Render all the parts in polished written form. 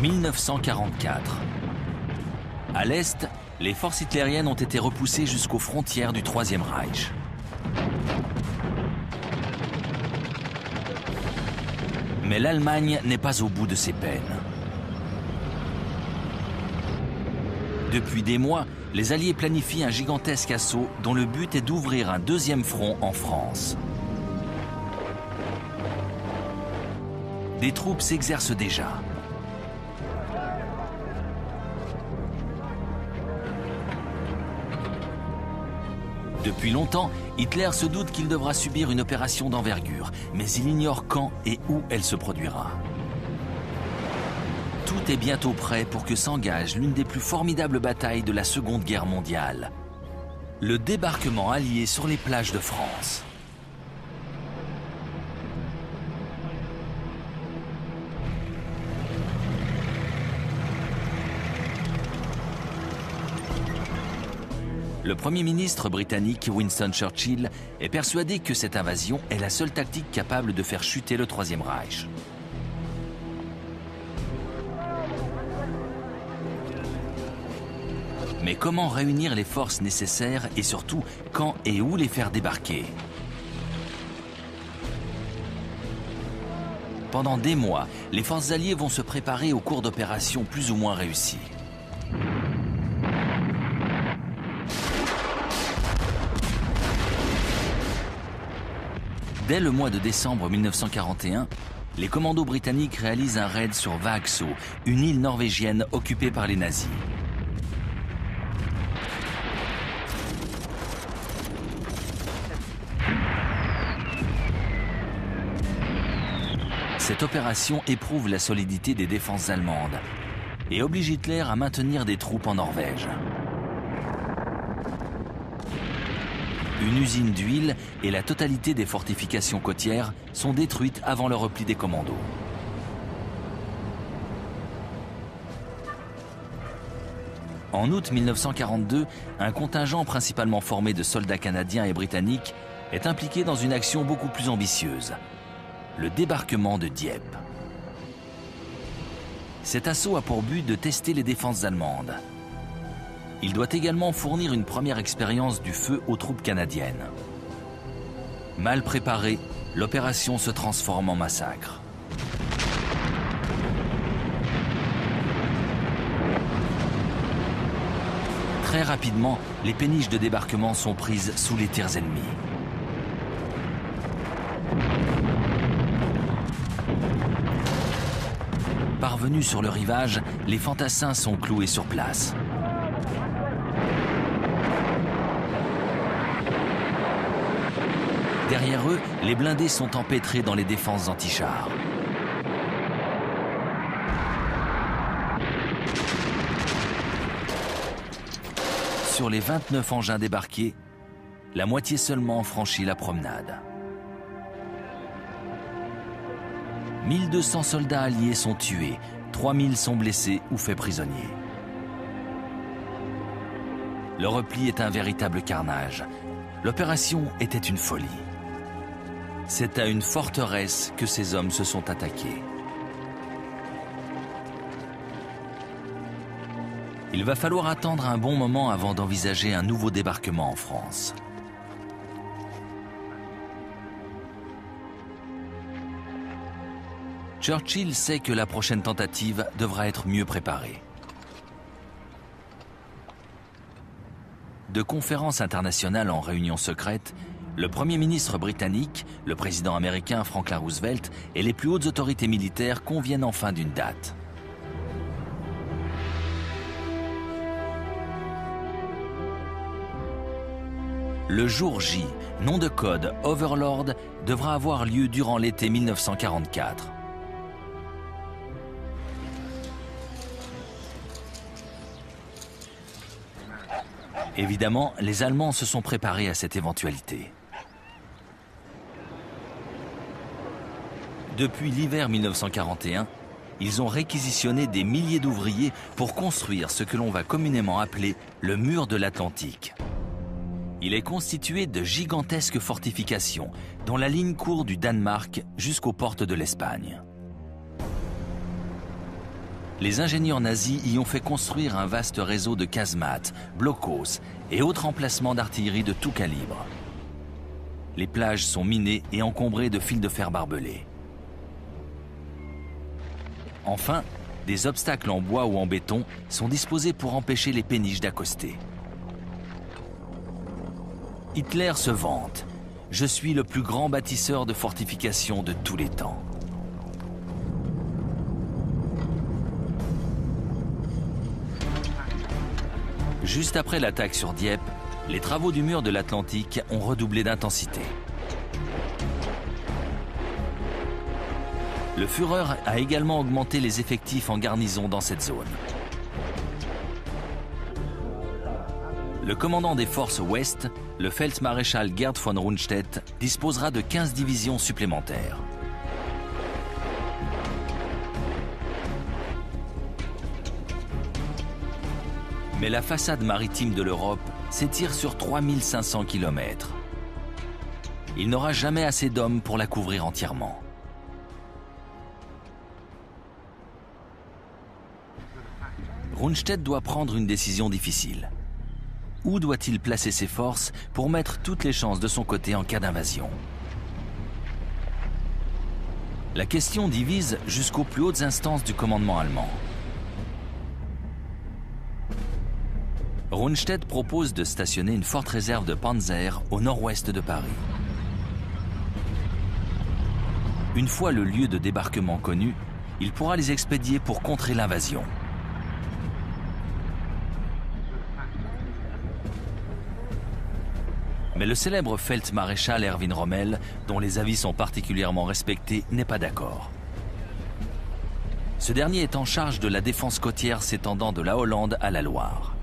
1944. À l'Est, les forces hitlériennes ont été repoussées jusqu'aux frontières du Troisième Reich. Mais l'Allemagne n'est pas au bout de ses peines. Depuis des mois, les Alliés planifient un gigantesque assaut dont le but est d'ouvrir un deuxième front en France. Des troupes s'exercent déjà. Depuis longtemps, Hitler se doute qu'il devra subir une opération d'envergure, mais il ignore quand et où elle se produira. Tout est bientôt prêt pour que s'engage l'une des plus formidables batailles de la Seconde Guerre mondiale. Le débarquement allié sur les plages de France. Le Premier ministre britannique Winston Churchill est persuadé que cette invasion est la seule tactique capable de faire chuter le Troisième Reich. Mais comment réunir les forces nécessaires et surtout quand et où les faire débarquer? Pendant des mois, les forces alliées vont se préparer au cours d'opérations plus ou moins réussies. Dès le mois de décembre 1941, les commandos britanniques réalisent un raid sur Vaagso, une île norvégienne occupée par les nazis. Cette opération éprouve la solidité des défenses allemandes et oblige Hitler à maintenir des troupes en Norvège. Une usine d'huile et la totalité des fortifications côtières sont détruites avant le repli des commandos. En août 1942, un contingent principalement formé de soldats canadiens et britanniques est impliqué dans une action beaucoup plus ambitieuse, le débarquement de Dieppe. Cet assaut a pour but de tester les défenses allemandes. Il doit également fournir une première expérience du feu aux troupes canadiennes. Mal préparée, l'opération se transforme en massacre. Très rapidement, les péniches de débarquement sont prises sous les tirs ennemis. Parvenus sur le rivage, les fantassins sont cloués sur place. Derrière eux, les blindés sont empêtrés dans les défenses anti-chars. Sur les 29 engins débarqués, la moitié seulement franchit la promenade. 1200 soldats alliés sont tués, 3000 sont blessés ou faits prisonniers. Le repli est un véritable carnage. L'opération était une folie. C'est à une forteresse que ces hommes se sont attaqués. Il va falloir attendre un bon moment avant d'envisager un nouveau débarquement en France. Churchill sait que la prochaine tentative devra être mieux préparée. De conférences internationales en réunion secrète, le Premier ministre britannique, le président américain Franklin Roosevelt et les plus hautes autorités militaires conviennent enfin d'une date. Le jour J, nom de code Overlord, devra avoir lieu durant l'été 1944. Évidemment, les Allemands se sont préparés à cette éventualité. Depuis l'hiver 1941, ils ont réquisitionné des milliers d'ouvriers pour construire ce que l'on va communément appeler le mur de l'Atlantique. Il est constitué de gigantesques fortifications dont la ligne court du Danemark jusqu'aux portes de l'Espagne. les ingénieurs nazis y ont fait construire un vaste réseau de casemates, blocos et autres emplacements d'artillerie de tout calibre. Les plages sont minées et encombrées de fils de fer barbelés. Enfin, des obstacles en bois ou en béton sont disposés pour empêcher les péniches d'accoster. Hitler se vante. « Je suis le plus grand bâtisseur de fortifications de tous les temps. » Juste après l'attaque sur Dieppe, les travaux du mur de l'Atlantique ont redoublé d'intensité. Le Führer a également augmenté les effectifs en garnison dans cette zone. Le commandant des forces ouest, le Feldmaréchal Gerd von Rundstedt, disposera de 15 divisions supplémentaires. Mais la façade maritime de l'Europe s'étire sur 3500 km. Il n'aura jamais assez d'hommes pour la couvrir entièrement. Rundstedt doit prendre une décision difficile. Où doit-il placer ses forces pour mettre toutes les chances de son côté en cas d'invasion? La question divise jusqu'aux plus hautes instances du commandement allemand. Rundstedt propose de stationner une forte réserve de Panzer au nord-ouest de Paris. Une fois le lieu de débarquement connu, il pourra les expédier pour contrer l'invasion. Mais le célèbre Feldmaréchal Erwin Rommel, dont les avis sont particulièrement respectés, n'est pas d'accord. Ce dernier est en charge de la défense côtière s'étendant de la Hollande à la Loire.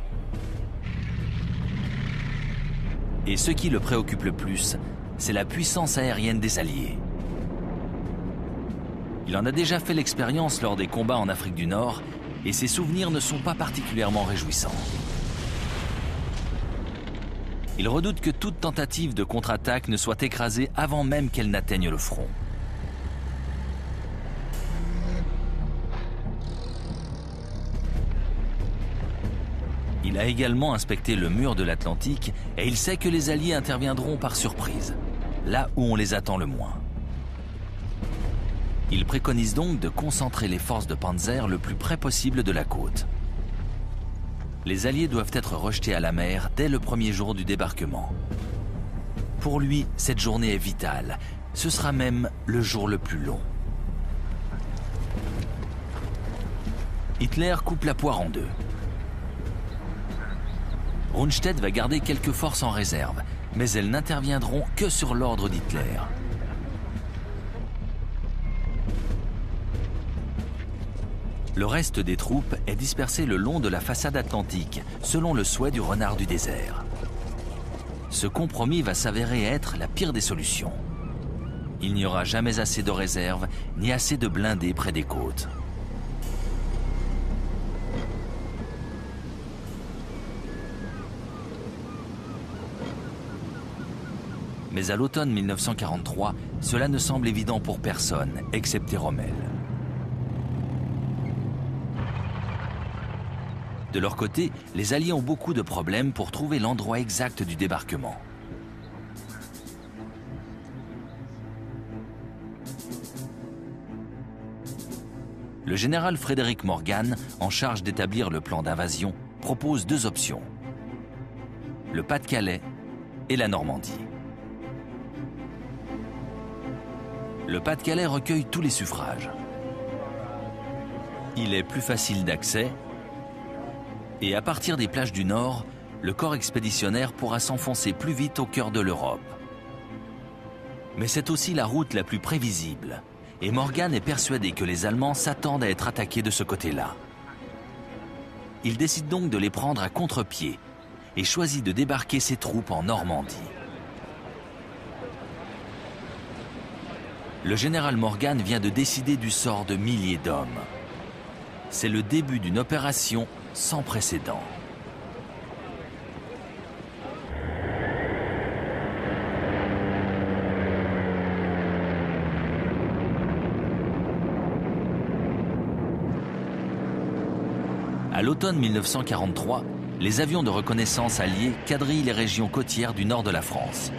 Et ce qui le préoccupe le plus, c'est la puissance aérienne des Alliés. Il en a déjà fait l'expérience lors des combats en Afrique du Nord, et ses souvenirs ne sont pas particulièrement réjouissants. Il redoute que toute tentative de contre-attaque ne soit écrasée avant même qu'elle n'atteigne le front. Il a également inspecté le mur de l'Atlantique et il sait que les Alliés interviendront par surprise, là où on les attend le moins. Il préconise donc de concentrer les forces de Panzer le plus près possible de la côte. Les Alliés doivent être rejetés à la mer dès le premier jour du débarquement. Pour lui, cette journée est vitale. Ce sera même le jour le plus long. Hitler coupe la poire en deux. Rundstedt va garder quelques forces en réserve, mais elles n'interviendront que sur l'ordre d'Hitler. Le reste des troupes est dispersé le long de la façade atlantique, selon le souhait du renard du désert. Ce compromis va s'avérer être la pire des solutions. Il n'y aura jamais assez de réserves, ni assez de blindés près des côtes. Mais à l'automne 1943, cela ne semble évident pour personne, excepté Rommel. De leur côté, les Alliés ont beaucoup de problèmes pour trouver l'endroit exact du débarquement. Le général Frédéric Morgan, en charge d'établir le plan d'invasion, propose deux options: le Pas-de-Calais et la Normandie. Le Pas-de-Calais recueille tous les suffrages. Il est plus facile d'accès et à partir des plages du Nord, le corps expéditionnaire pourra s'enfoncer plus vite au cœur de l'Europe. Mais c'est aussi la route la plus prévisible et Morgan est persuadé que les Allemands s'attendent à être attaqués de ce côté-là. Il décide donc de les prendre à contre-pied et choisit de débarquer ses troupes en Normandie. Le général Morgan vient de décider du sort de milliers d'hommes. C'est le début d'une opération sans précédent. À l'automne 1943, les avions de reconnaissance alliés quadrillent les régions côtières du nord de la France.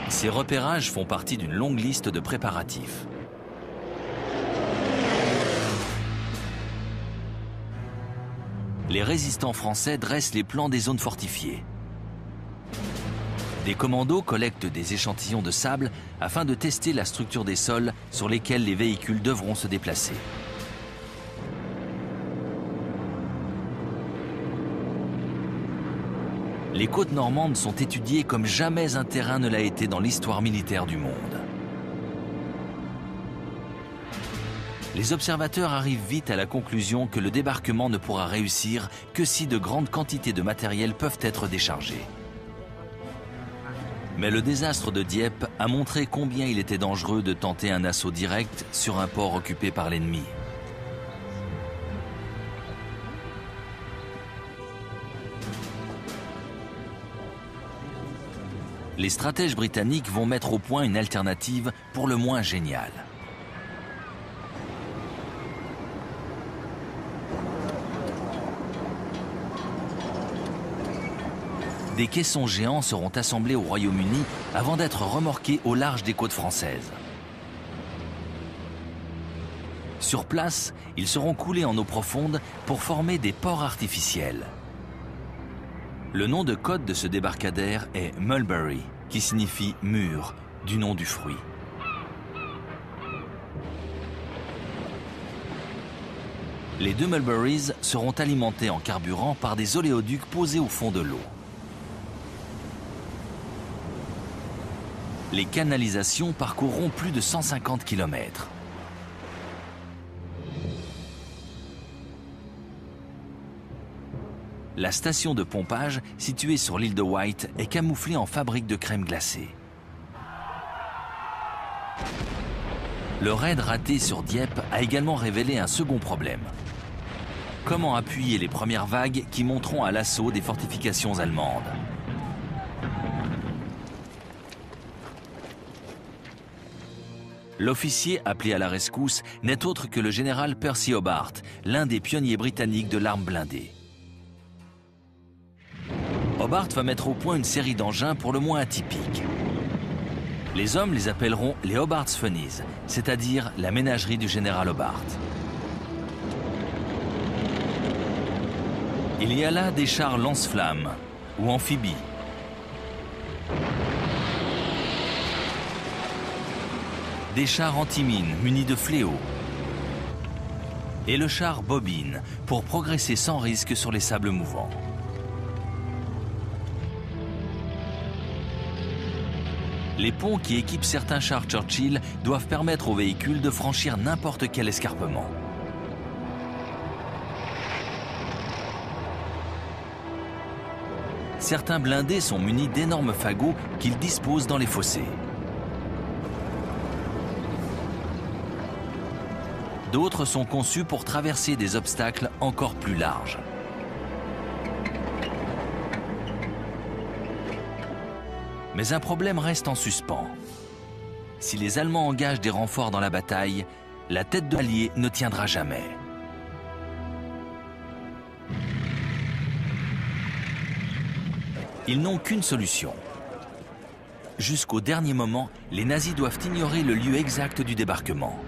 Ces repérages font partie d'une longue liste de préparatifs. Les résistants français dressent les plans des zones fortifiées. Des commandos collectent des échantillons de sable afin de tester la structure des sols sur lesquels les véhicules devront se déplacer. Les côtes normandes sont étudiées comme jamais un terrain ne l'a été dans l'histoire militaire du monde. Les observateurs arrivent vite à la conclusion que le débarquement ne pourra réussir que si de grandes quantités de matériel peuvent être déchargées. Mais le désastre de Dieppe a montré combien il était dangereux de tenter un assaut direct sur un port occupé par l'ennemi. Les stratèges britanniques vont mettre au point une alternative pour le moins géniale. Des caissons géants seront assemblés au Royaume-Uni avant d'être remorqués au large des côtes françaises. Sur place, ils seront coulés en eau profonde pour former des ports artificiels. Le nom de code de ce débarcadère est Mulberry, qui signifie mûr, du nom du fruit. Les deux Mulberries seront alimentés en carburant par des oléoducs posés au fond de l'eau. Les canalisations parcourront plus de 150 km. La station de pompage, située sur l'île de Wight, est camouflée en fabrique de crème glacée. Le raid raté sur Dieppe a également révélé un second problème. Comment appuyer les premières vagues qui monteront à l'assaut des fortifications allemandes ? L'officier appelé à la rescousse n'est autre que le général Percy Hobart, l'un des pionniers britanniques de l'arme blindée. Hobart va mettre au point une série d'engins pour le moins atypiques. Les hommes les appelleront les Hobart's Funnies, c'est-à-dire la ménagerie du général Hobart. Il y a là des chars lance-flammes ou amphibies. Des chars anti-mines munis de fléaux. Et le char bobine pour progresser sans risque sur les sables mouvants. Les ponts qui équipent certains chars Churchill doivent permettre aux véhicules de franchir n'importe quel escarpement. Certains blindés sont munis d'énormes fagots qu'ils disposent dans les fossés. D'autres sont conçus pour traverser des obstacles encore plus larges. Mais un problème reste en suspens. Si les Allemands engagent des renforts dans la bataille, la tête de l'Allié ne tiendra jamais. Ils n'ont qu'une solution. Jusqu'au dernier moment, les nazis doivent ignorer le lieu exact du débarquement.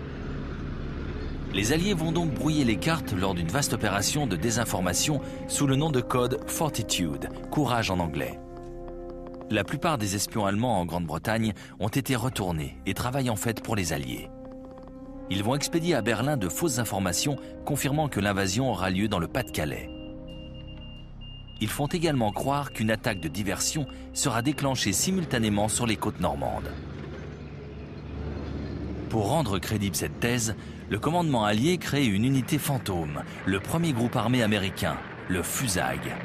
Les Alliés vont donc brouiller les cartes lors d'une vaste opération de désinformation sous le nom de code Fortitude, courage en anglais. La plupart des espions allemands en Grande-Bretagne ont été retournés et travaillent en fait pour les Alliés. Ils vont expédier à Berlin de fausses informations confirmant que l'invasion aura lieu dans le Pas-de-Calais. Ils font également croire qu'une attaque de diversion sera déclenchée simultanément sur les côtes normandes. Pour rendre crédible cette thèse, le commandement allié crée une unité fantôme, le premier groupe armé américain, le FUSAG.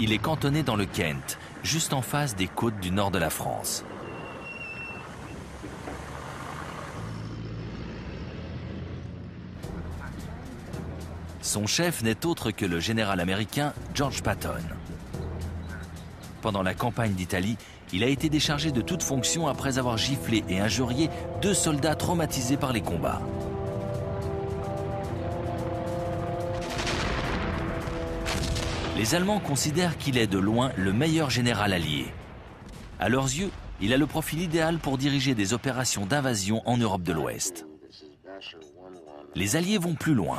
Il est cantonné dans le Kent, juste en face des côtes du nord de la France. Son chef n'est autre que le général américain George Patton. Pendant la campagne d'Italie, il a été déchargé de toute fonction après avoir giflé et injurié 2 soldats traumatisés par les combats. Les Allemands considèrent qu'il est de loin le meilleur général allié. À leurs yeux, il a le profil idéal pour diriger des opérations d'invasion en Europe de l'Ouest. Les Alliés vont plus loin.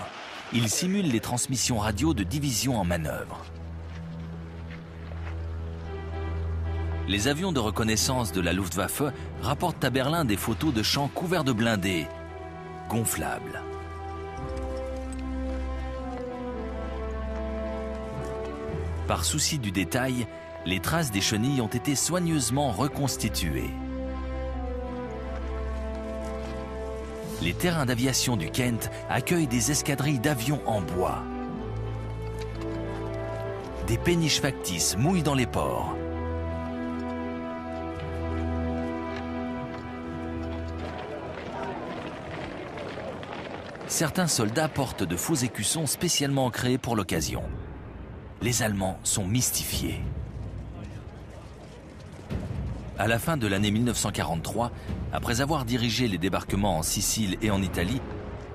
Ils simulent les transmissions radio de divisions en manœuvre. Les avions de reconnaissance de la Luftwaffe rapportent à Berlin des photos de champs couverts de blindés, gonflables. Par souci du détail, les traces des chenilles ont été soigneusement reconstituées. Les terrains d'aviation du Kent accueillent des escadrilles d'avions en bois. Des péniches factices mouillent dans les ports. Certains soldats portent de faux écussons spécialement créés pour l'occasion. Les Allemands sont mystifiés. À la fin de l'année 1943, après avoir dirigé les débarquements en Sicile et en Italie,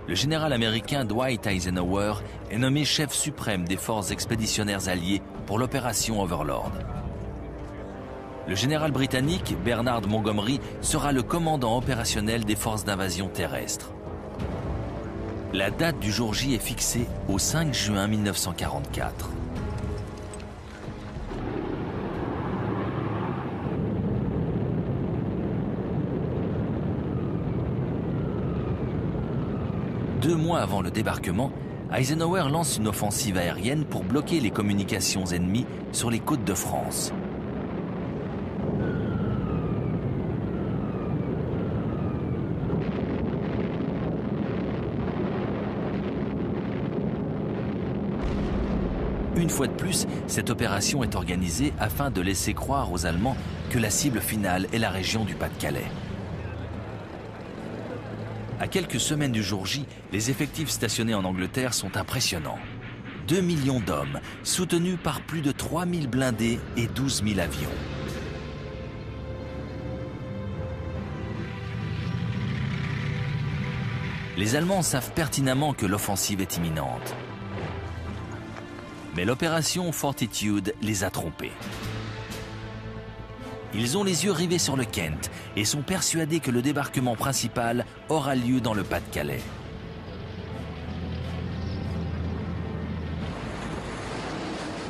le général américain Dwight Eisenhower est nommé chef suprême des forces expéditionnaires alliées pour l'opération Overlord. Le général britannique Bernard Montgomery sera le commandant opérationnel des forces d'invasion terrestre. La date du jour J est fixée au 5 juin 1944. Deux mois avant le débarquement, Eisenhower lance une offensive aérienne pour bloquer les communications ennemies sur les côtes de France. Une fois de plus, cette opération est organisée afin de laisser croire aux Allemands que la cible finale est la région du Pas-de-Calais. À quelques semaines du jour J, les effectifs stationnés en Angleterre sont impressionnants. 2 millions d'hommes, soutenus par plus de 3000 blindés et 12 000 avions. Les Allemands savent pertinemment que l'offensive est imminente. Mais l'opération Fortitude les a trompés. Ils ont les yeux rivés sur le Kent et sont persuadés que le débarquement principal aura lieu dans le Pas-de-Calais.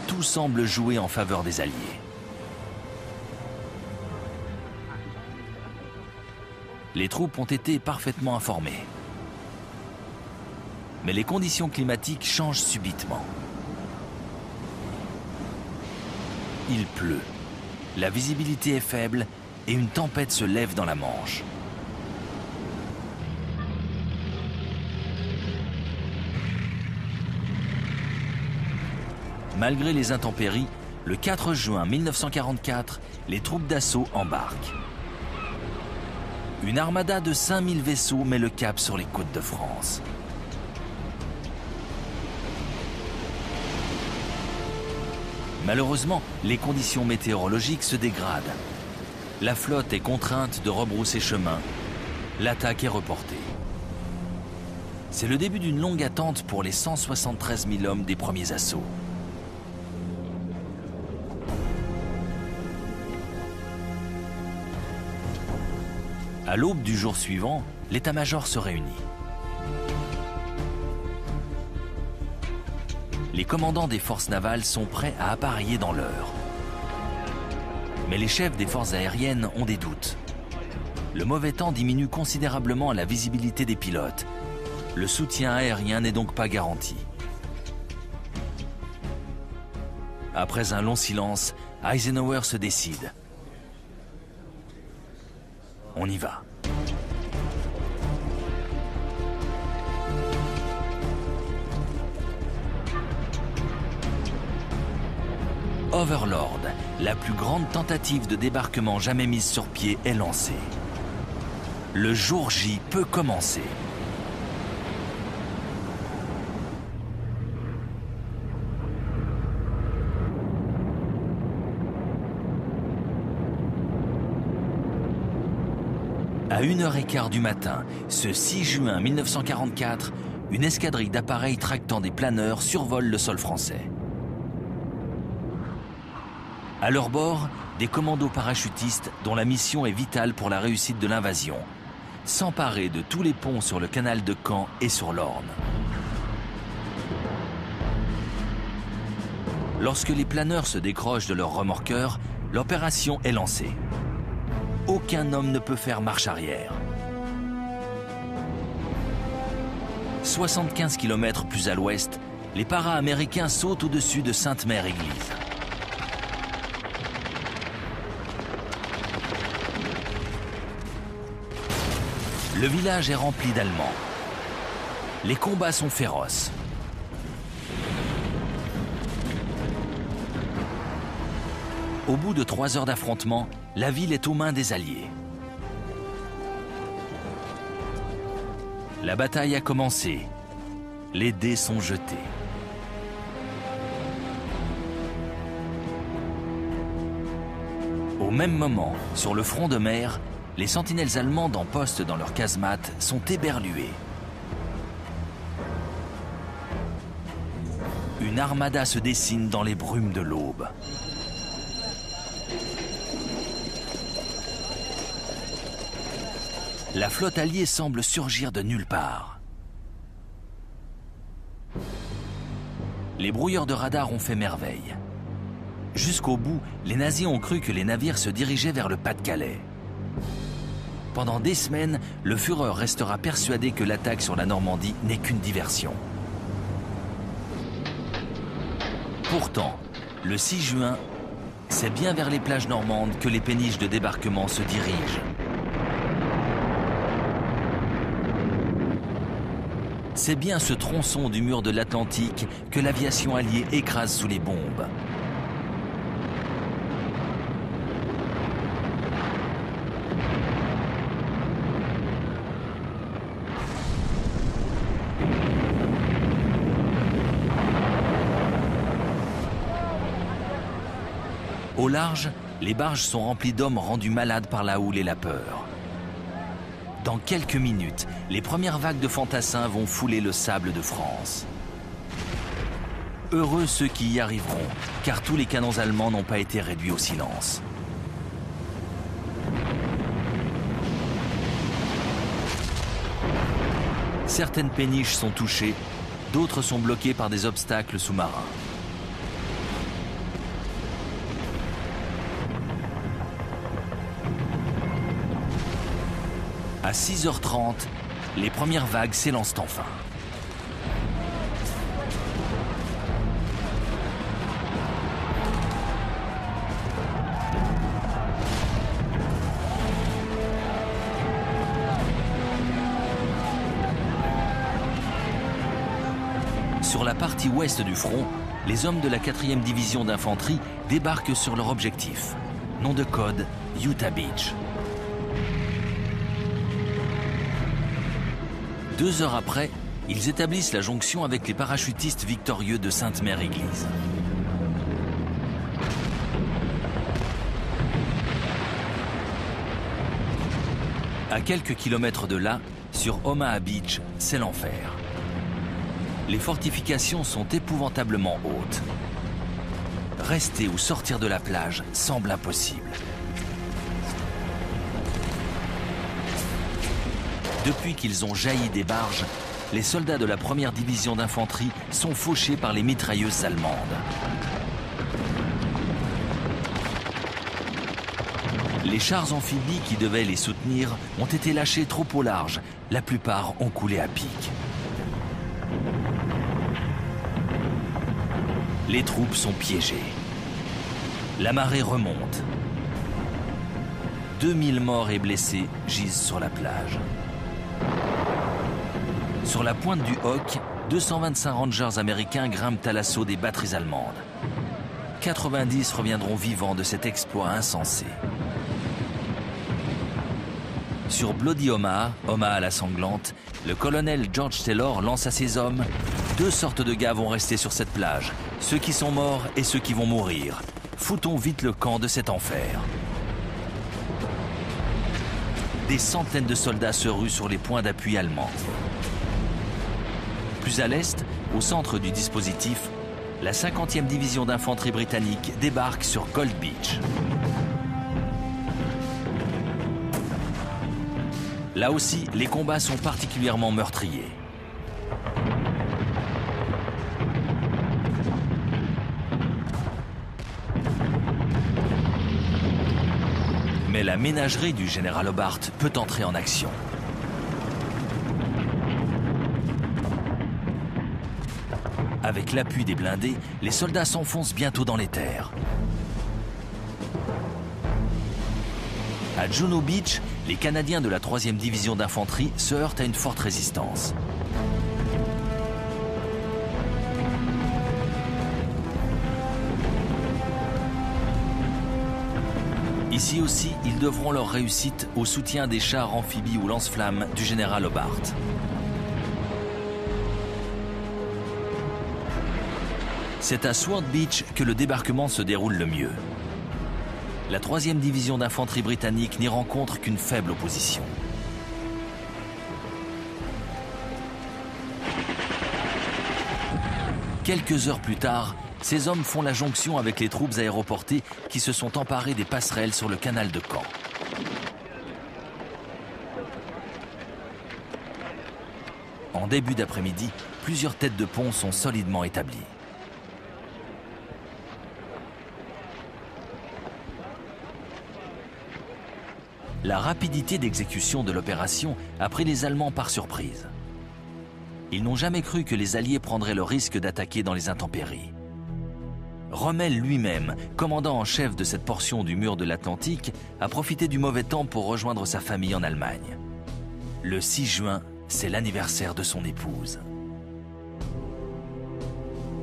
Tout semble jouer en faveur des Alliés. Les troupes ont été parfaitement informées. Mais les conditions climatiques changent subitement. Il pleut, la visibilité est faible et une tempête se lève dans la Manche. Malgré les intempéries, le 4 juin 1944, les troupes d'assaut embarquent. Une armada de 5000 vaisseaux met le cap sur les côtes de France. Malheureusement, les conditions météorologiques se dégradent. La flotte est contrainte de rebrousser chemin. L'attaque est reportée. C'est le début d'une longue attente pour les 173 000 hommes des premiers assauts. À l'aube du jour suivant, l'état-major se réunit. Les commandants des forces navales sont prêts à appareiller dans l'heure. Mais les chefs des forces aériennes ont des doutes. Le mauvais temps diminue considérablement la visibilité des pilotes. Le soutien aérien n'est donc pas garanti. Après un long silence, Eisenhower se décide. On y va. Overlord, la plus grande tentative de débarquement jamais mise sur pied, est lancée. Le jour J peut commencer. À 1h15 du matin, ce 6 juin 1944, une escadrille d'appareils tractant des planeurs survole le sol français. À leur bord, des commandos parachutistes dont la mission est vitale pour la réussite de l'invasion, s'emparer de tous les ponts sur le canal de Caen et sur l'Orne. Lorsque les planeurs se décrochent de leur remorqueur, l'opération est lancée. Aucun homme ne peut faire marche arrière. 75 km plus à l'ouest, les para-américains sautent au-dessus de Sainte-Mère-Église. Le village est rempli d'Allemands. Les combats sont féroces. Au bout de 3 heures d'affrontement, la ville est aux mains des Alliés. La bataille a commencé. Les dés sont jetés. Au même moment, sur le front de mer, les sentinelles allemandes en poste dans leurs casemates sont éberluées. Une armada se dessine dans les brumes de l'aube. La flotte alliée semble surgir de nulle part. Les brouilleurs de radar ont fait merveille. Jusqu'au bout, les nazis ont cru que les navires se dirigeaient vers le Pas-de-Calais. Pendant des semaines, le Führer restera persuadé que l'attaque sur la Normandie n'est qu'une diversion. Pourtant, le 6 juin, c'est bien vers les plages normandes que les péniches de débarquement se dirigent. C'est bien ce tronçon du mur de l'Atlantique que l'aviation alliée écrase sous les bombes. Au large, les barges sont remplies d'hommes rendus malades par la houle et la peur. Dans quelques minutes, les premières vagues de fantassins vont fouler le sable de France. Heureux ceux qui y arriveront, car tous les canons allemands n'ont pas été réduits au silence. Certaines péniches sont touchées, d'autres sont bloquées par des obstacles sous-marins. À 6h30, les premières vagues s'élancent enfin. Sur la partie ouest du front, les hommes de la 4e division d'infanterie débarquent sur leur objectif. Nom de code, Utah Beach. 2 heures après, ils établissent la jonction avec les parachutistes victorieux de Sainte-Mère-Église. À quelques kilomètres de là, sur Omaha Beach, c'est l'enfer. Les fortifications sont épouvantablement hautes. Rester ou sortir de la plage semble impossible. Depuis qu'ils ont jailli des barges, les soldats de la 1re division d'infanterie sont fauchés par les mitrailleuses allemandes. Les chars amphibies qui devaient les soutenir ont été lâchés trop au large. La plupart ont coulé à pic. Les troupes sont piégées. La marée remonte. 2000 morts et blessés gisent sur la plage. Sur la pointe du Hoc, 225 rangers américains grimpent à l'assaut des batteries allemandes. 90 reviendront vivants de cet exploit insensé. Sur Bloody Omaha, Omaha la sanglante, le colonel George Taylor lance à ses hommes « 2 sortes de gars vont rester sur cette plage, ceux qui sont morts et ceux qui vont mourir. Foutons vite le camp de cet enfer. » des centaines de soldats se ruent sur les points d'appui allemands. Plus à l'est, au centre du dispositif, la 50e division d'infanterie britannique débarque sur Gold Beach. Là aussi, les combats sont particulièrement meurtriers. Mais la ménagerie du général Hobart peut entrer en action. Avec l'appui des blindés, les soldats s'enfoncent bientôt dans les terres. À Juno Beach, les Canadiens de la 3e division d'infanterie se heurtent à une forte résistance. Ici aussi, ils devront leur réussite au soutien des chars amphibies ou lance-flammes du général Hobart. C'est à Sword Beach que le débarquement se déroule le mieux. La 3e division d'infanterie britannique n'y rencontre qu'une faible opposition. Quelques heures plus tard, ces hommes font la jonction avec les troupes aéroportées qui se sont emparées des passerelles sur le canal de Caen. En début d'après-midi, plusieurs têtes de pont sont solidement établies. La rapidité d'exécution de l'opération a pris les Allemands par surprise. Ils n'ont jamais cru que les Alliés prendraient le risque d'attaquer dans les intempéries. Rommel lui-même, commandant en chef de cette portion du mur de l'Atlantique, a profité du mauvais temps pour rejoindre sa famille en Allemagne. Le 6 juin, c'est l'anniversaire de son épouse.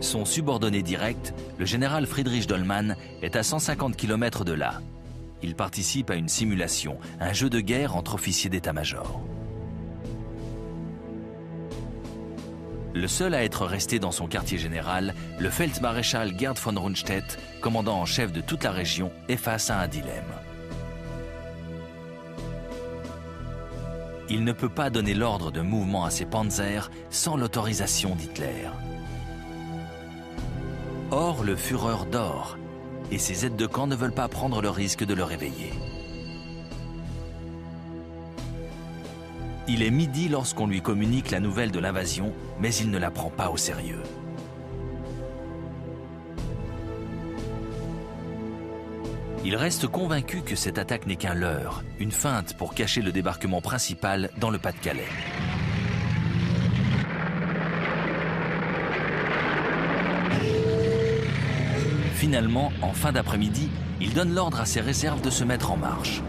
Son subordonné direct, le général Friedrich Dollmann, est à 150 km de là. Il participe à une simulation, un jeu de guerre entre officiers d'état-major. Le seul à être resté dans son quartier général, le Feldmaréchal Gerd von Rundstedt, commandant en chef de toute la région, est face à un dilemme. Il ne peut pas donner l'ordre de mouvement à ses panzers sans l'autorisation d'Hitler. Or, le Führer dort, et ses aides de camp ne veulent pas prendre le risque de le réveiller. Il est midi lorsqu'on lui communique la nouvelle de l'invasion, mais il ne la prend pas au sérieux. Il reste convaincu que cette attaque n'est qu'un leurre, une feinte pour cacher le débarquement principal dans le Pas-de-Calais. Finalement, en fin d'après-midi, il donne l'ordre à ses réserves de se mettre en marche.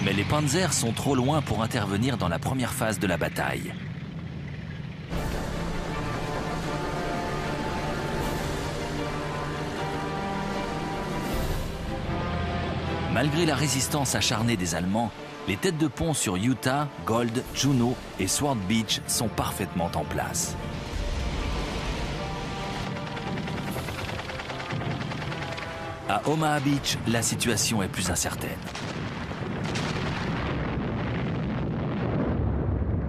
Mais les panzers sont trop loin pour intervenir dans la première phase de la bataille. Malgré la résistance acharnée des Allemands, les têtes de pont sur Utah, Gold, Juno et Sword Beach sont parfaitement en place. À Omaha Beach, la situation est plus incertaine.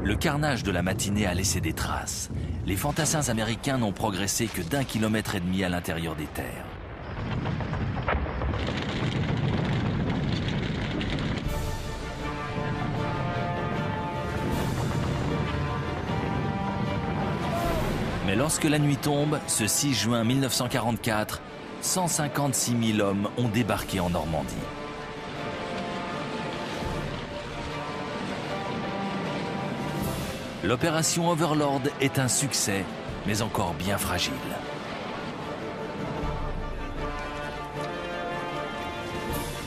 Le carnage de la matinée a laissé des traces. Les fantassins américains n'ont progressé que d'1,5 km à l'intérieur des terres. Mais lorsque la nuit tombe, ce 6 juin 1944, 156 000 hommes ont débarqué en Normandie. L'opération Overlord est un succès, mais encore bien fragile.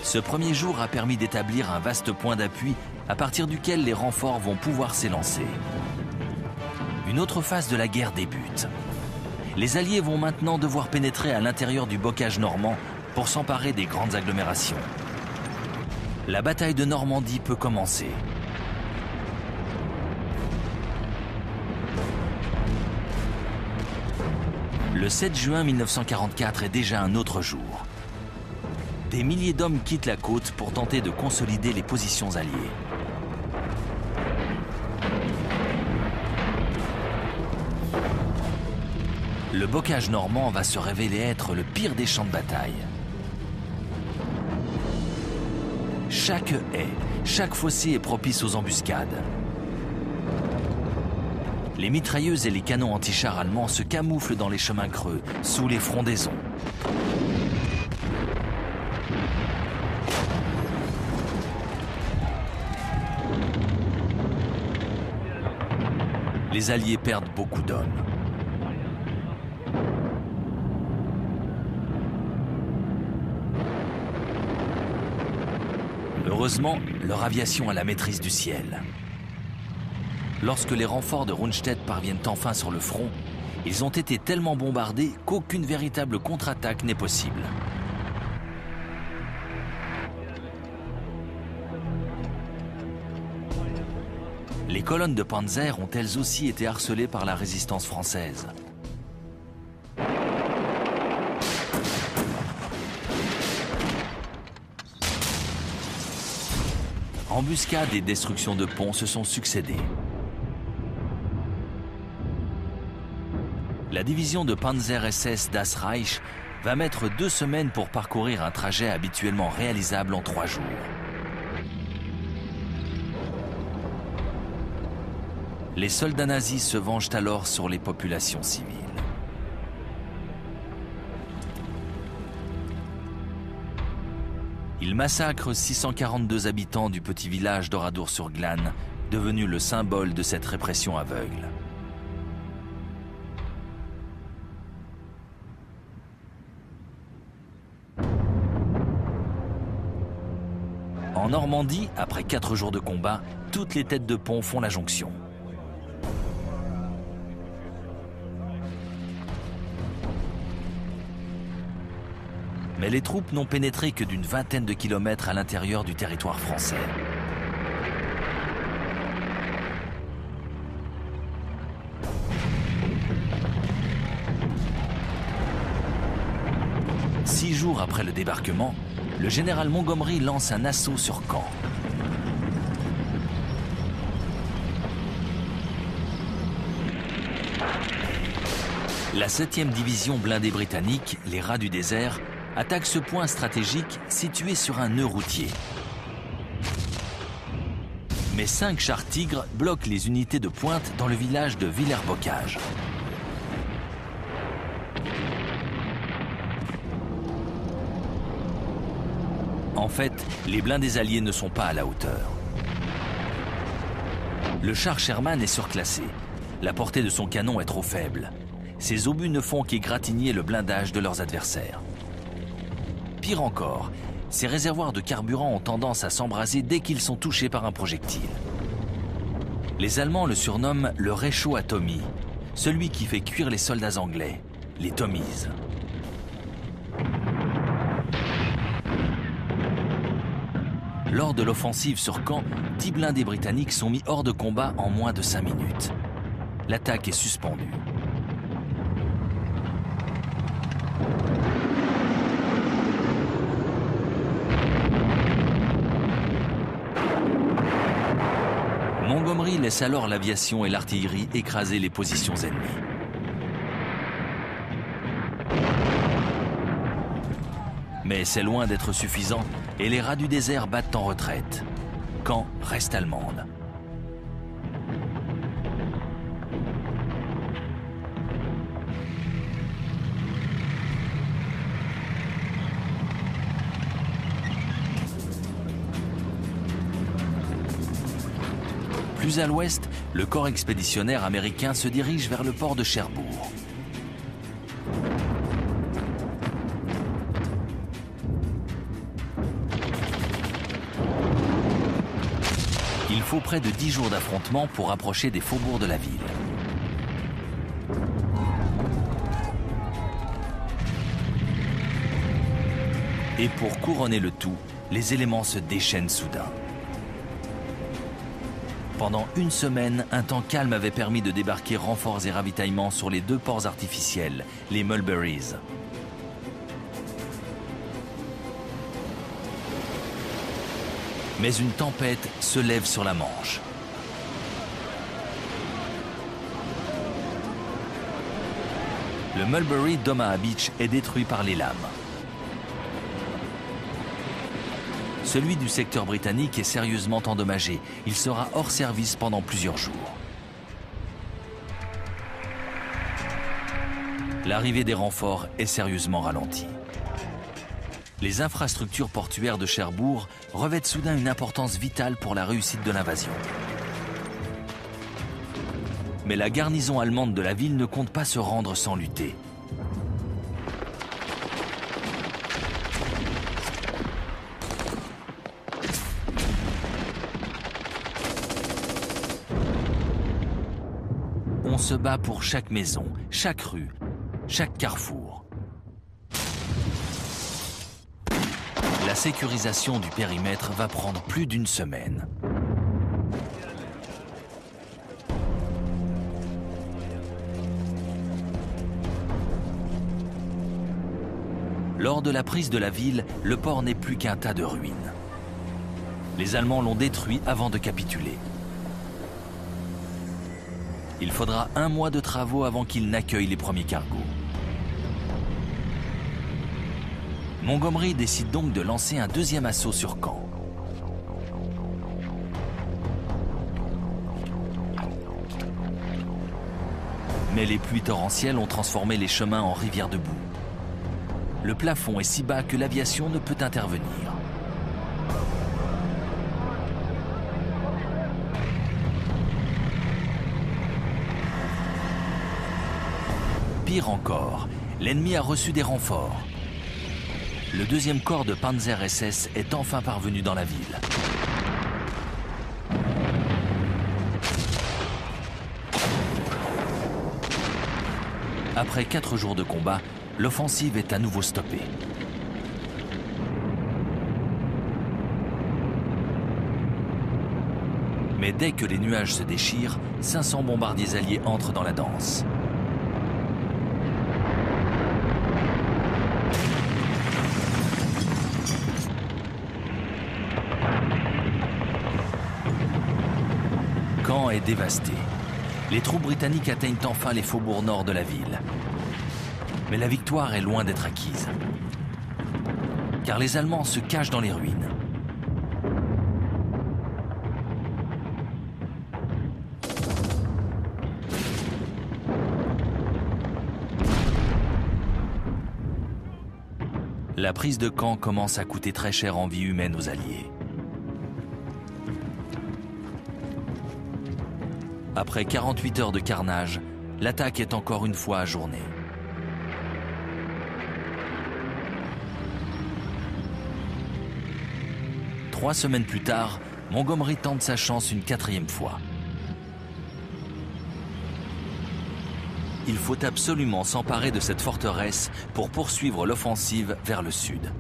Ce premier jour a permis d'établir un vaste point d'appui à partir duquel les renforts vont pouvoir s'élancer. Une autre phase de la guerre débute. Les Alliés vont maintenant devoir pénétrer à l'intérieur du bocage normand pour s'emparer des grandes agglomérations. La bataille de Normandie peut commencer. Le 7 juin 1944 est déjà un autre jour. Des milliers d'hommes quittent la côte pour tenter de consolider les positions alliées. Le bocage normand va se révéler être le pire des champs de bataille. Chaque haie, chaque fossé est propice aux embuscades. Les mitrailleuses et les canons anti-chars allemands se camouflent dans les chemins creux, sous les frondaisons. Les Alliés perdent beaucoup d'hommes. Heureusement, leur aviation a la maîtrise du ciel. Lorsque les renforts de Rundstedt parviennent enfin sur le front, ils ont été tellement bombardés qu'aucune véritable contre-attaque n'est possible. Les colonnes de Panzer ont elles aussi été harcelées par la résistance française. Embuscades et destructions de ponts se sont succédées. La division de Panzer SS Das Reich va mettre 2 semaines pour parcourir un trajet habituellement réalisable en 3 jours. Les soldats nazis se vengent alors sur les populations civiles. Ils massacrent 642 habitants du petit village d'Oradour-sur-Glane, devenu le symbole de cette répression aveugle. En Normandie, après 4 jours de combat, toutes les têtes de pont font la jonction. Mais les troupes n'ont pénétré que d'une vingtaine de kilomètres à l'intérieur du territoire français. Six jours après le débarquement, le général Montgomery lance un assaut sur Caen. La 7e division blindée britannique, les Rats du désert, attaque ce point stratégique situé sur un nœud routier. Mais 5 chars Tigre bloquent les unités de pointe dans le village de Villers-Bocage. En fait, les blindés alliés ne sont pas à la hauteur. Le char Sherman est surclassé. La portée de son canon est trop faible. Ses obus ne font qu'égratigner le blindage de leurs adversaires. Pire encore, ces réservoirs de carburant ont tendance à s'embraser dès qu'ils sont touchés par un projectile. Les Allemands le surnomment le réchaud à Tommy, celui qui fait cuire les soldats anglais, les Tommies. Lors de l'offensive sur Caen, 10 blindés britanniques sont mis hors de combat en moins de 5 minutes. L'attaque est suspendue. Montgomery laisse alors l'aviation et l'artillerie écraser les positions ennemies. Mais c'est loin d'être suffisant et les Rats du désert battent en retraite. Caen reste allemande. Plus à l'ouest, le corps expéditionnaire américain se dirige vers le port de Cherbourg. Il faut près de 10 jours d'affrontement pour approcher des faubourgs de la ville. Et pour couronner le tout, les éléments se déchaînent soudain. Pendant une semaine, un temps calme avait permis de débarquer renforts et ravitaillements sur les 2 ports artificiels, les Mulberries. Mais une tempête se lève sur la Manche. Le Mulberry d'Omaha Beach est détruit par les lames. Celui du secteur britannique est sérieusement endommagé. Il sera hors service pendant plusieurs jours. L'arrivée des renforts est sérieusement ralentie. Les infrastructures portuaires de Cherbourg revêtent soudain une importance vitale pour la réussite de l'invasion. Mais la garnison allemande de la ville ne compte pas se rendre sans lutter. On se bat pour chaque maison, chaque rue, chaque carrefour. La sécurisation du périmètre va prendre plus d'une semaine. Lors de la prise de la ville, le port n'est plus qu'un tas de ruines. Les Allemands l'ont détruit avant de capituler. Il faudra 1 mois de travaux avant qu'ils n'accueillent les premiers cargos. Montgomery décide donc de lancer un 2e assaut sur Caen. Mais les pluies torrentielles ont transformé les chemins en rivières de boue. Le plafond est si bas que l'aviation ne peut intervenir. Pire encore, l'ennemi a reçu des renforts. Le 2e corps de Panzer SS est enfin parvenu dans la ville. Après 4 jours de combat, l'offensive est à nouveau stoppée. Mais dès que les nuages se déchirent, 500 bombardiers alliés entrent dans la danse. Caen est dévasté. Les troupes britanniques atteignent enfin les faubourgs nord de la ville. Mais la victoire est loin d'être acquise. Car les Allemands se cachent dans les ruines. La prise de Caen commence à coûter très cher en vie humaine aux Alliés. Après 48 heures de carnage, l'attaque est encore une fois ajournée. Trois semaines plus tard, Montgomery tente sa chance une 4e fois. Il faut absolument s'emparer de cette forteresse pour poursuivre l'offensive vers le sud.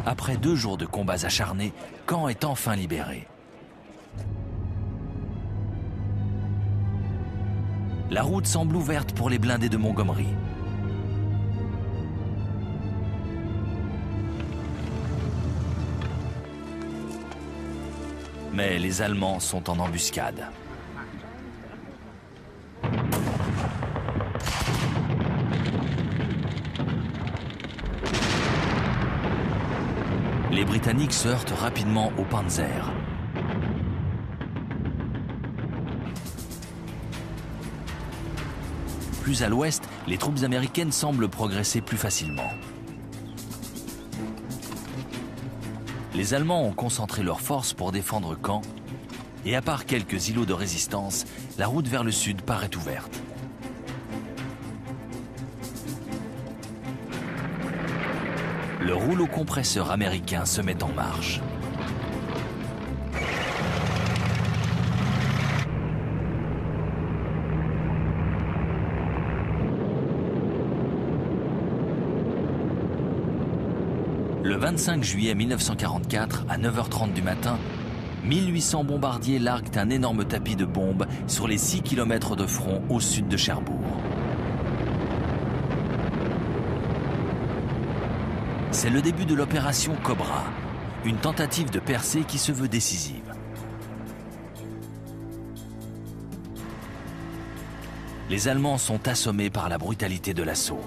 Après 2 jours de combats acharnés, Caen est enfin libéré. La route semble ouverte pour les blindés de Montgomery. Mais les Allemands sont en embuscade. Les Britanniques se heurtent rapidement aux Panzers. Plus à l'ouest, les troupes américaines semblent progresser plus facilement. Les Allemands ont concentré leurs forces pour défendre Caen, et à part quelques îlots de résistance, la route vers le sud paraît ouverte. Le rouleau compresseur américain se met en marche. Le 25 juillet 1944, à 9h30 du matin, 1800 bombardiers larguent un énorme tapis de bombes sur les 6 km de front au sud de Cherbourg. C'est le début de l'opération Cobra, une tentative de percée qui se veut décisive. Les Allemands sont assommés par la brutalité de l'assaut.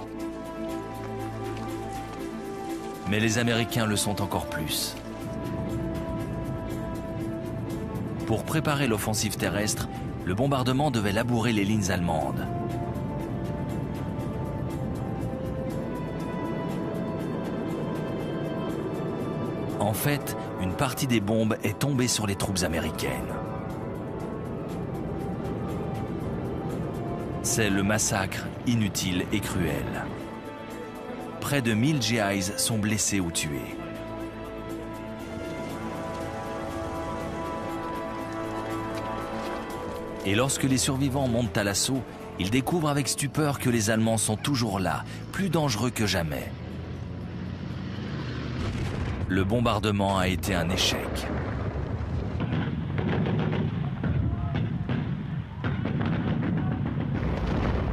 Mais les Américains le sont encore plus. Pour préparer l'offensive terrestre, le bombardement devait labourer les lignes allemandes. En fait, une partie des bombes est tombée sur les troupes américaines. C'est le massacre inutile et cruel. Près de 1000 GIs sont blessés ou tués. Et lorsque les survivants montent à l'assaut, ils découvrent avec stupeur que les Allemands sont toujours là, plus dangereux que jamais. Le bombardement a été un échec.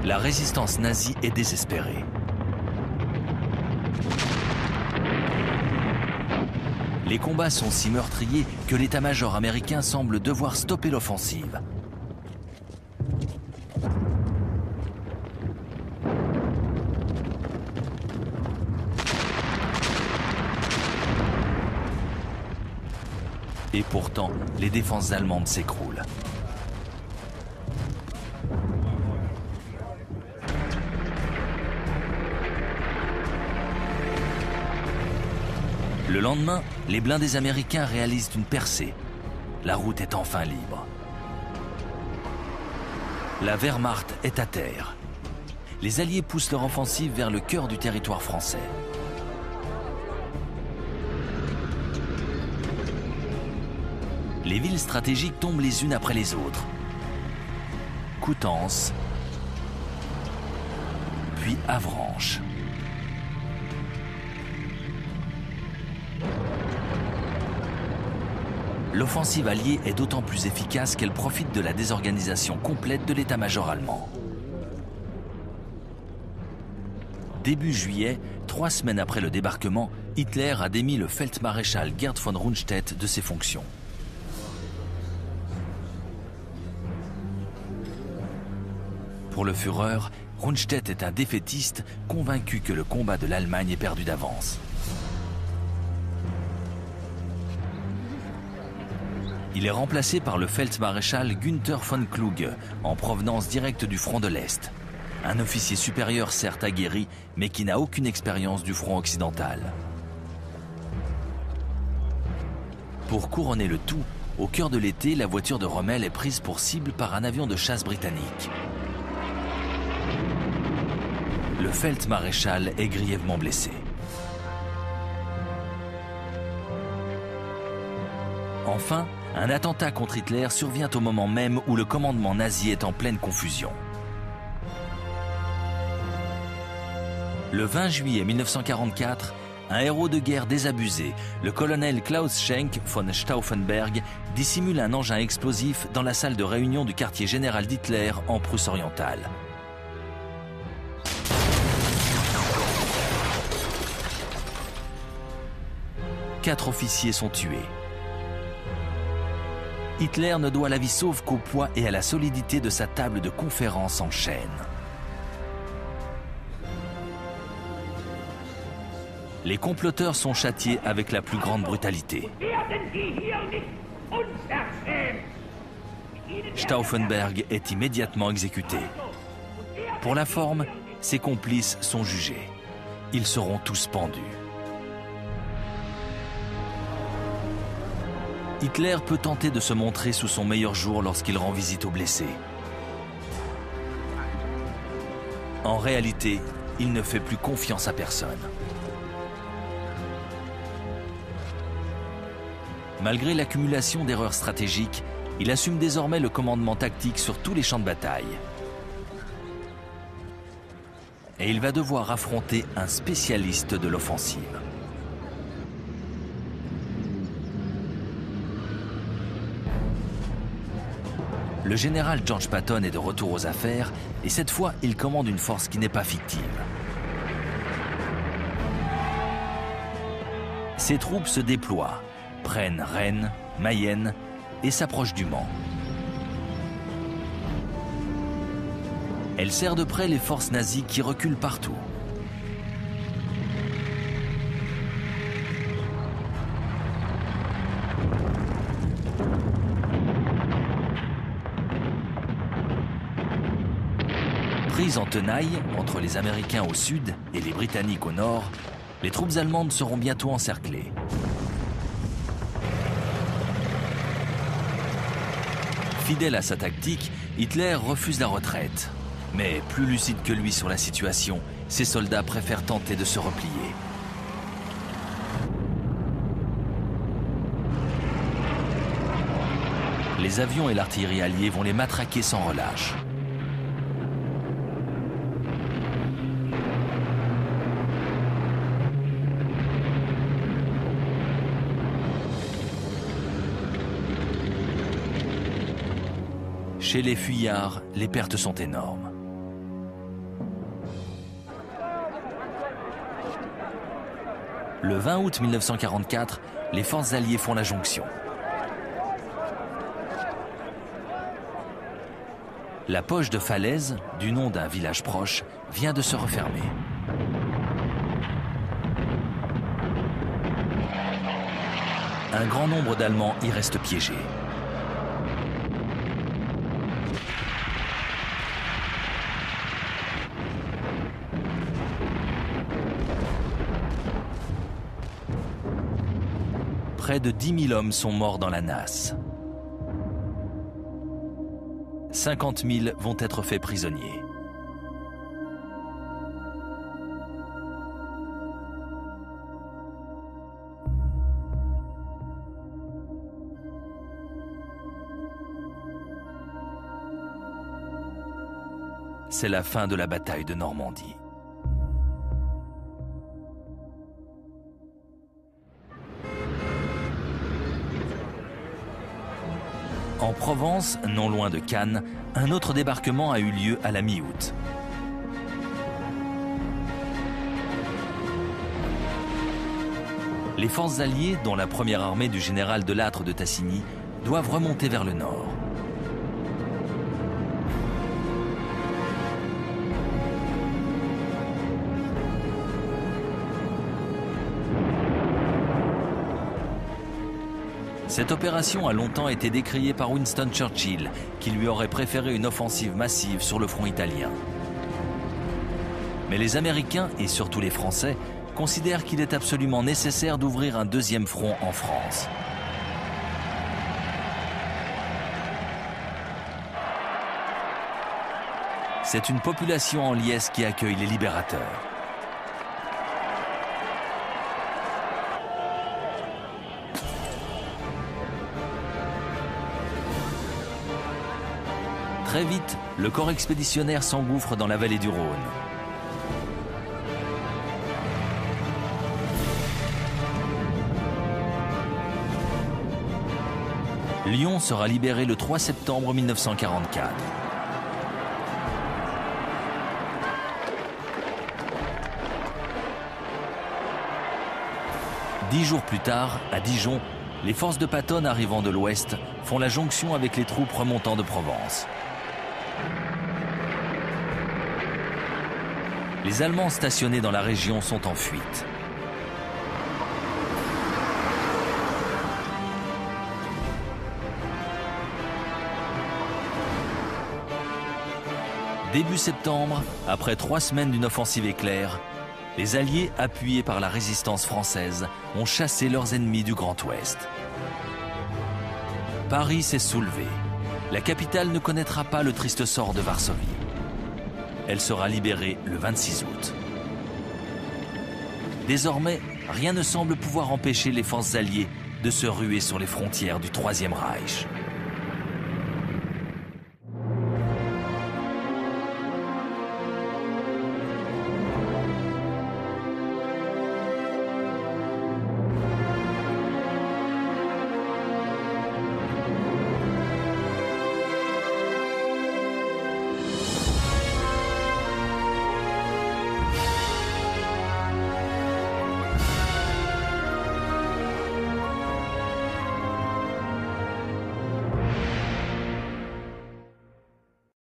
La résistance nazie est désespérée. Les combats sont si meurtriers que l'état-major américain semble devoir stopper l'offensive. Et pourtant, les défenses allemandes s'écroulent. Le lendemain, les blindés américains réalisent une percée. La route est enfin libre. La Wehrmacht est à terre. Les Alliés poussent leur offensive vers le cœur du territoire français. Les villes stratégiques tombent les unes après les autres. Coutances, puis Avranches. L'offensive alliée est d'autant plus efficace qu'elle profite de la désorganisation complète de l'état-major allemand. Début juillet, 3 semaines après le débarquement, Hitler a démis le Feldmaréchal Gerd von Rundstedt de ses fonctions. Pour le Führer, Rundstedt est un défaitiste convaincu que le combat de l'Allemagne est perdu d'avance. Il est remplacé par le Feldmaréchal Günther von Kluge, en provenance directe du front de l'Est. Un officier supérieur certes aguerri, mais qui n'a aucune expérience du front occidental. Pour couronner le tout, au cœur de l'été, la voiture de Rommel est prise pour cible par un avion de chasse britannique. Le Feldmaréchal est grièvement blessé. Enfin, un attentat contre Hitler survient au moment même où le commandement nazi est en pleine confusion. Le 20 juillet 1944, un héros de guerre désabusé, le colonel Klaus Schenk von Stauffenberg, dissimule un engin explosif dans la salle de réunion du quartier général d'Hitler en Prusse orientale. Quatre officiers sont tués. Hitler ne doit la vie sauve qu'au poids et à la solidité de sa table de conférence en chêne. Les comploteurs sont châtiés avec la plus grande brutalité. Stauffenberg est immédiatement exécuté. Pour la forme, ses complices sont jugés. Ils seront tous pendus. Hitler peut tenter de se montrer sous son meilleur jour lorsqu'il rend visite aux blessés. En réalité, il ne fait plus confiance à personne. Malgré l'accumulation d'erreurs stratégiques, il assume désormais le commandement tactique sur tous les champs de bataille. Et il va devoir affronter un spécialiste de l'offensive. le général George Patton est de retour aux affaires et cette fois, il commande une force qui n'est pas fictive. Ses troupes se déploient, prennent Rennes, Mayenne et s'approchent du Mans. Elle serre de près les forces nazies qui reculent partout. Prises en tenaille entre les Américains au sud et les Britanniques au nord, les troupes allemandes seront bientôt encerclées. Fidèle à sa tactique, Hitler refuse la retraite. Mais plus lucide que lui sur la situation, ses soldats préfèrent tenter de se replier. Les avions et l'artillerie alliés vont les matraquer sans relâche. Chez les fuyards, les pertes sont énormes. Le 20 août 1944, les forces alliées font la jonction. La poche de Falaise, du nom d'un village proche, vient de se refermer. Un grand nombre d'Allemands y restent piégés. Près de 10 000 hommes sont morts dans la nasse. 50 000 vont être faits prisonniers. C'est la fin de la bataille de Normandie. En Provence, non loin de Cannes, un autre débarquement a eu lieu à la mi-août. Les forces alliées, dont la première armée du général Delattre de Tassigny, doivent remonter vers le nord. Cette opération a longtemps été décriée par Winston Churchill, qui lui aurait préféré une offensive massive sur le front italien. Mais les Américains, et surtout les Français, considèrent qu'il est absolument nécessaire d'ouvrir un deuxième front en France. C'est une population en liesse qui accueille les libérateurs. Très vite, le corps expéditionnaire s'engouffre dans la vallée du Rhône. Lyon sera libéré le 3 septembre 1944. Dix jours plus tard, à Dijon, les forces de Patton arrivant de l'ouest font la jonction avec les troupes remontant de Provence. Les Allemands stationnés dans la région sont en fuite. Début septembre, après 3 semaines d'une offensive éclair, les Alliés, appuyés par la résistance française, ont chassé leurs ennemis du Grand Ouest. Paris s'est soulevé. La capitale ne connaîtra pas le triste sort de Varsovie. Elle sera libérée le 26 août. Désormais, rien ne semble pouvoir empêcher les forces alliées de se ruer sur les frontières du Troisième Reich.